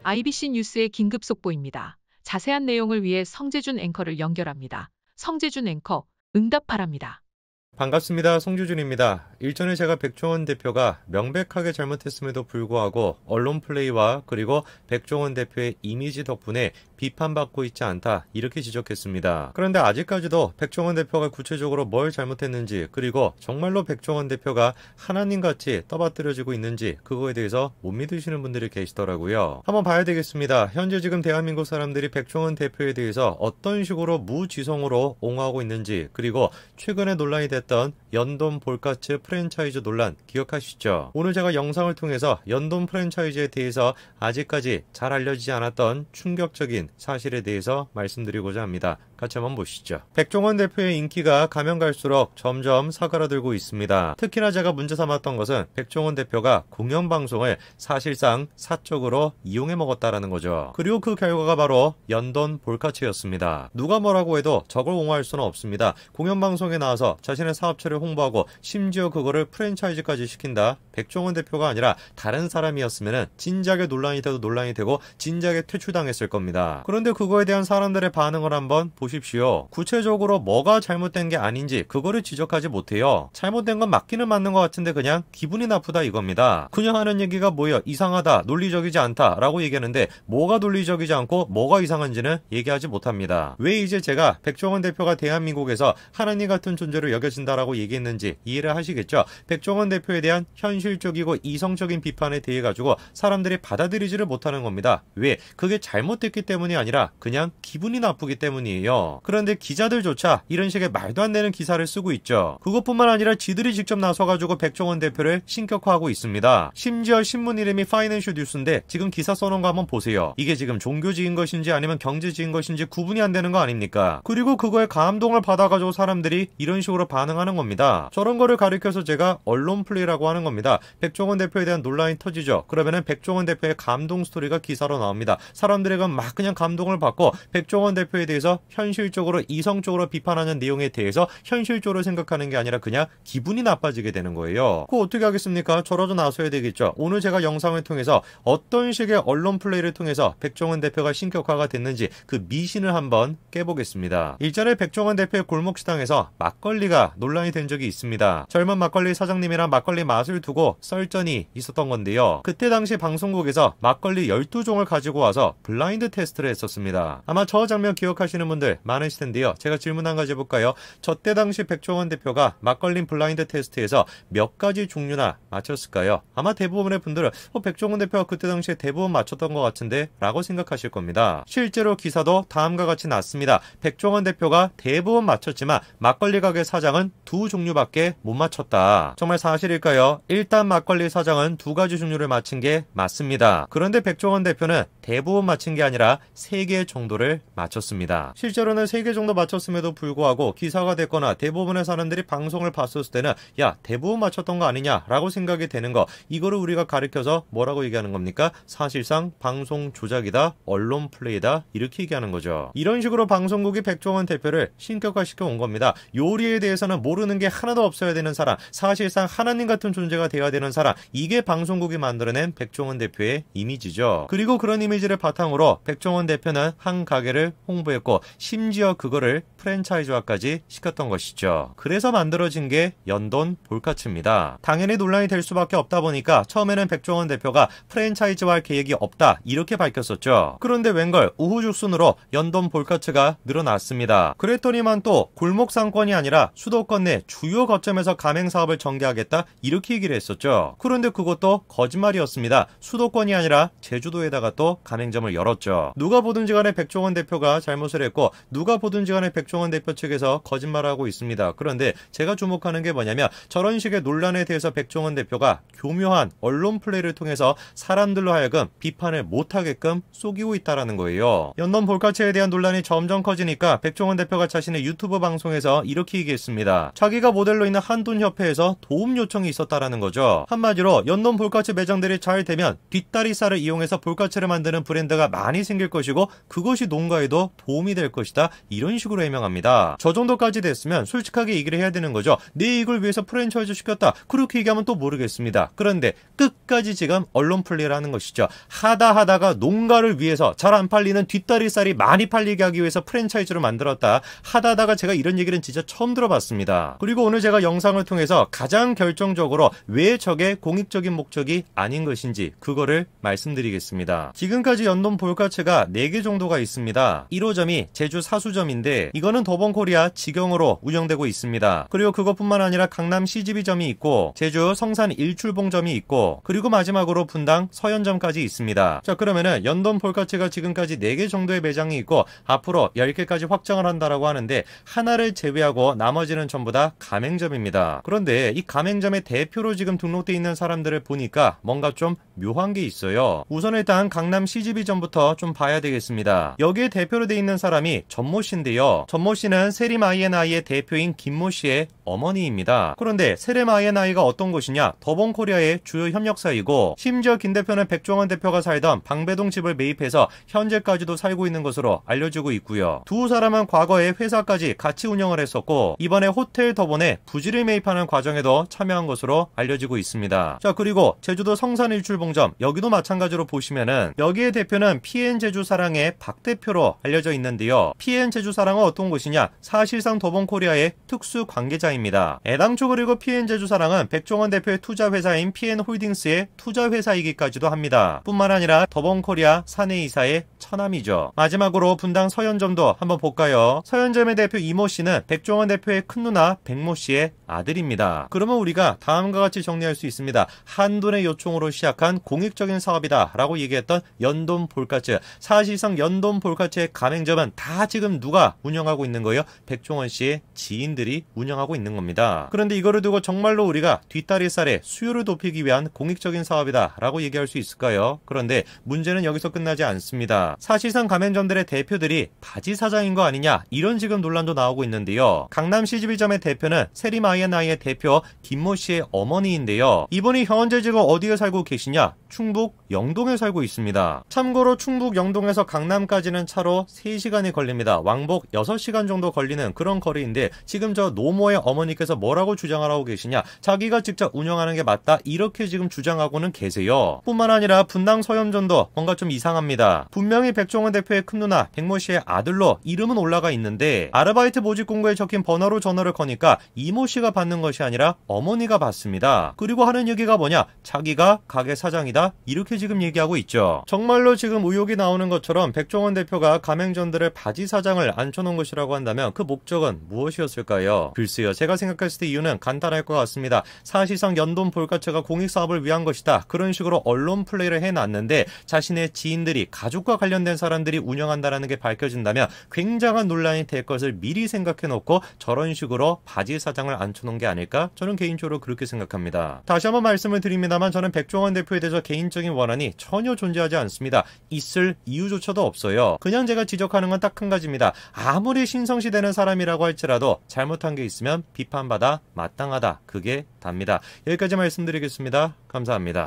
IBC 뉴스의 긴급 속보입니다. 자세한 내용을 위해 성재준 앵커를 연결합니다. 성재준 앵커, 응답하랍니다. 반갑습니다. 송주준입니다. 일전에 제가 백종원 대표가 명백하게 잘못했음에도 불구하고 언론 플레이와 그리고 백종원 대표의 이미지 덕분에 비판받고 있지 않다 이렇게 지적했습니다. 그런데 아직까지도 백종원 대표가 구체적으로 뭘 잘못했는지 그리고 정말로 백종원 대표가 하나님같이 떠받들여지고 있는지 그거에 대해서 못 믿으시는 분들이 계시더라고요. 한번 봐야 되겠습니다. 현재 지금 대한민국 사람들이 백종원 대표에 대해서 어떤 식으로 무지성으로 옹호하고 있는지 그리고 최근에 논란이 됐던 연돈 볼카츠 프랜차이즈 논란 기억하시죠? 오늘 제가 영상을 통해서 연돈 프랜차이즈에 대해서 아직까지 잘 알려지지 않았던 충격적인 사실에 대해서 말씀드리고자 합니다. 같이 한번 보시죠. 백종원 대표의 인기가 가면 갈수록 점점 사그라들고 있습니다. 특히나 제가 문제 삼았던 것은 백종원 대표가 공영방송을 사실상 사적으로 이용해 먹었다라는 거죠. 그리고 그 결과가 바로 연돈 볼카츠였습니다. 누가 뭐라고 해도 저걸 옹호할 수는 없습니다. 공영방송에 나와서 자신의 사업체를 홍보하고 심지어 그거를 프랜차이즈까지 시킨다. 백종원 대표가 아니라 다른 사람이었으면 진작에 논란이 돼도 논란이 되고 진작에 퇴출당했을 겁니다. 그런데 그거에 대한 사람들의 반응을 한번 보십시오. 구체적으로 뭐가 잘못된 게 아닌지 그거를 지적하지 못해요. 잘못된 건 맞기는 맞는 것 같은데 그냥 기분이 나쁘다 이겁니다. 그냥 하는 얘기가 뭐예요? 이상하다, 논리적이지 않다 라고 얘기하는데 뭐가 논리적이지 않고 뭐가 이상한지는 얘기하지 못합니다. 왜 이제 제가 백종원 대표가 대한민국에서 하나님 같은 존재로 여겨진다라고 얘기했는지 이해를 하시겠죠? 백종원 대표에 대한 현실적이고 이성적인 비판에 대해 가지고 사람들이 받아들이지를 못하는 겁니다. 왜? 그게 잘못됐기 때문이 아니라 그냥 기분이 나쁘기 때문이에요. 그런데 기자들조차 이런 식의 말도 안 되는 기사를 쓰고 있죠. 그것뿐만 아니라 지들이 직접 나서가지고 백종원 대표를 신격화하고 있습니다. 심지어 신문 이름이 파이낸셜 뉴스인데 지금 기사 써놓은 거 한번 보세요. 이게 지금 종교지인 것인지 아니면 경제지인 것인지 구분이 안 되는 거 아닙니까? 그리고 그거에 감동을 받아가지고 사람들이 이런 식으로 반응하는 겁니다. 저런 거를 가리켜서 제가 언론 플레이라고 하는 겁니다. 백종원 대표에 대한 논란이 터지죠. 그러면은 백종원 대표의 감동 스토리가 기사로 나옵니다. 사람들에게 막 그냥 감동을 받고 백종원 대표에 대해서 현실적으로 이성적으로 비판하는 내용에 대해서 현실적으로 생각하는 게 아니라 그냥 기분이 나빠지게 되는 거예요. 그거 어떻게 하겠습니까? 저라도 나서야 되겠죠. 오늘 제가 영상을 통해서 어떤 식의 언론 플레이를 통해서 백종원 대표가 신격화가 됐는지 그 미신을 한번 깨보겠습니다. 일전에 백종원 대표의 골목시장에서 막걸리가 논란이 된 적이 있습니다. 젊은 막걸리 사장님이랑 막걸리 맛을 두고 썰전이 있었던 건데요. 그때 당시 방송국에서 막걸리 12종을 가지고 와서 블라인드 테스트를 했었습니다. 아마 저 장면 기억하시는 분들 많으실 텐데요. 제가 질문 한 가지 해볼까요? 저 때 당시 백종원 대표가 막걸리 블라인드 테스트에서 몇 가지 종류나 맞췄을까요? 아마 대부분의 분들은 백종원 대표가 그때 당시에 대부분 맞췄던 것 같은데 라고 생각하실 겁니다. 실제로 기사도 다음과 같이 났습니다. 백종원 대표가 대부분 맞췄지만 막걸리 가게 사장은 2종류밖에 못 맞췄다. 정말 사실일까요? 일단 막걸리 사장은 2가지 종류를 맞힌 게 맞습니다. 그런데 백종원 대표는 대부분 맞힌 게 아니라 3개 정도를 맞췄습니다. 실제로는 3개 정도 맞췄음에도 불구하고 기사가 됐거나 대부분의 사람들이 방송을 봤을 때는 야 대부분 맞췄던 거 아니냐 라고 생각이 되는 거, 이거를 우리가 가리켜서 뭐라고 얘기하는 겁니까? 사실상 방송 조작이다, 언론 플레이다 이렇게 얘기하는 거죠. 이런 식으로 방송국이 백종원 대표를 신격화시켜 온 겁니다. 요리에 대해서는 모르는 게 하나도 없어야 되는 사람, 사실상 하나님 같은 존재가 되어야 되는 사람, 이게 방송국이 만들어낸 백종원 대표의 이미지죠. 그리고 그런 이미지를 바탕으로 백종원 대표는 한 가게를 홍보했고 심지어 그거를 프랜차이즈화까지 시켰던 것이죠. 그래서 만들어진 게 연돈 볼카츠입니다. 당연히 논란이 될 수밖에 없다 보니까 처음에는 백종원 대표가 프랜차이즈화할 계획이 없다 이렇게 밝혔었죠. 그런데 웬걸 우후죽순으로 연돈 볼카츠가 늘어났습니다. 그랬더니만 또 골목 상권이 아니라 수도권 내 주요 거점에서 가맹사업을 전개하겠다 이렇게 얘기를 했었죠. 그런데 그것도 거짓말이었습니다. 수도권이 아니라 제주도에다가 또 가맹점을 열었죠. 누가 보든지 간에 백종원 대표가 잘못을 했고 누가 보든지 간에 백종원 대표 측에서 거짓말하고 있습니다. 그런데 제가 주목하는 게 뭐냐면 저런 식의 논란에 대해서 백종원 대표가 교묘한 언론 플레이를 통해서 사람들로 하여금 비판을 못하게끔 속이고 있다는 거예요. 연돈 볼카츠에 대한 논란이 점점 커지니까 백종원 대표가 자신의 유튜브 방송에서 이렇게 얘기했습니다. 자기가 모델로 있는 한돈협회에서 도움 요청이 있었다라는 거죠. 한마디로 연돈 볼카츠 매장들이 잘 되면 뒷다리살을 이용해서 볼카츠를 만드는 브랜드가 많이 생길 것이고 그것이 농가에도 도움이 될 것이다. 것이다. 이런 식으로 해명합니다. 저 정도까지 됐으면 솔직하게 얘기를 해야 되는 거죠. 내 이익을 위해서 프랜차이즈 시켰다. 그렇게 얘기하면 또 모르겠습니다. 그런데 끝까지 지금 언론 플레이를 하는 것이죠. 하다가 농가를 위해서 잘 안 팔리는 뒷다리살이 많이 팔리게 하기 위해서 프랜차이즈로 만들었다. 하다가 제가 이런 얘기는 진짜 처음 들어봤습니다. 그리고 오늘 제가 영상을 통해서 가장 결정적으로 왜 저게 공익적인 목적이 아닌 것인지 그거를 말씀드리겠습니다. 지금까지 연동 볼카츠가 4개 정도가 있습니다. 1호점이 제주 사수점인데 이거는 더본코리아 직영으로 운영되고 있습니다. 그리고 그것뿐만 아니라 강남 CGV점이 있고 제주 성산 일출봉점이 있고 그리고 마지막으로 분당 서현점까지 있습니다. 자, 그러면은 연동 볼카츠가 지금까지 4개 정도의 매장이 있고 앞으로 10개까지 확장을 한다라고 하는데 하나를 제외하고 나머지는 전부 다 가맹점입니다. 그런데 이 가맹점의 대표로 지금 등록되어 있는 사람들을 보니까 뭔가 좀 묘한 게 있어요. 우선 일단 강남 CGV점부터 좀 봐야 되겠습니다. 여기에 대표로 되어 있는 사람이 전모 씨인데요. 전모 씨는 세림 I&I의 대표인 김모 씨의 어머니입니다. 그런데 세림 I&I가 어떤 곳이냐? 더본코리아의 주요 협력사이고 심지어 김 대표는 백종원 대표가 살던 방배동 집을 매입해서 현재까지도 살고 있는 것으로 알려지고 있고요. 두 사람은 과거에 회사까지 같이 운영을 했었고 이번에 호텔 더본에 부지를 매입하는 과정에도 참여한 것으로 알려지고 있습니다. 자, 그리고 제주도 성산 일출봉점 여기도 마찬가지로 보시면은 여기의 대표는 PN제주사랑의 박 대표로 알려져 있는데요. PN제주사랑은 어떤 곳이냐? 사실상 더본코리아의 특수 관계자입니다. 애당초 그리고 PN제주사랑은 백종원 대표의 투자회사인 PN홀딩스의 투자회사이기까지도 합니다. 뿐만 아니라 더본코리아 사내이사의 처남이죠. 마지막으로 분당 서현점도 한번 볼까요? 서현점의 대표 이모 씨는 백종원 대표의 큰누나 백모 씨의 아들입니다. 그러면 우리가 다음과 같이 정리할 수 있습니다. 한돈의 요청으로 시작한 공익적인 사업이다 라고 얘기했던 연돈 볼카츠. 사실상 연돈 볼카츠의 가맹점은 다 지금 누가 운영하고 있는 거예요? 백종원 씨의 지인들이 운영하고 있는 겁니다. 그런데 이거를 두고 정말로 우리가 뒷다리살의 수요를 높이기 위한 공익적인 사업이다 라고 얘기할 수 있을까요? 그런데 문제는 여기서 끝나지 않습니다. 사실상 가맹점들의 대표들이 바지 사장인 거 아니냐 이런 지금 논란도 나오고 있는데요. 강남 CGV점의 대표는 세림 I&I의 대표 김모 씨의 어머니인데요. 이분이 현재 지금 어디에 살고 계시냐? 충북 영동에 살고 있습니다. 참고로 충북 영동에서 강남까지는 차로 3시간이 걸립니다. 왕복 6시간 정도 걸리는 그런 거리인데 지금 저 노모의 어머니께서 뭐라고 주장을 하고 계시냐? 자기가 직접 운영하는 게 맞다 이렇게 지금 주장하고는 계세요. 뿐만 아니라 분당 서현점도 뭔가 좀 이상합니다. 분명히 백종원 대표의 큰누나 백모 씨의 아들로 이름은 올라가 있는데 아르바이트 모집 공고에 적힌 번호로 전화를 거니까 이모 씨가 받는 것이 아니라 어머니가 받습니다. 그리고 하는 얘기가 뭐냐? 자기가 가게 사장이다 이렇게 지금 얘기하고 있죠. 정말로 지금 의혹이 나오는 것처럼 백종원 대표가 가맹점들을 바지 사장을 앉혀놓은 것이라고 한다면 그 목적은 무엇이었을까요? 글쎄요. 제가 생각했을 때 이유는 간단할 것 같습니다. 사실상 연돈 볼카츠가 공익사업을 위한 것이다. 그런 식으로 언론 플레이를 해놨는데 자신의 지인들이 가족과 관련된 사람들이 운영한다는 게 밝혀진다면 굉장한 논란이 될 것을 미리 생각해놓고 저런 식으로 바지 사장을 앉혀놓은 게 아닐까? 저는 개인적으로 그렇게 생각합니다. 다시 한번 말씀을 드립니다만 저는 백종원 대표에 대해서 개인적인 원한이 전혀 존재하지 않습니다. 있을 이유조차도 없어요. 그냥 제가 지적하는 건 딱 한 가지입니다. 아무리 신성시되는 사람이라고 할지라도 잘못한 게 있으면 비판받아 마땅하다. 그게 답니다. 여기까지 말씀드리겠습니다. 감사합니다.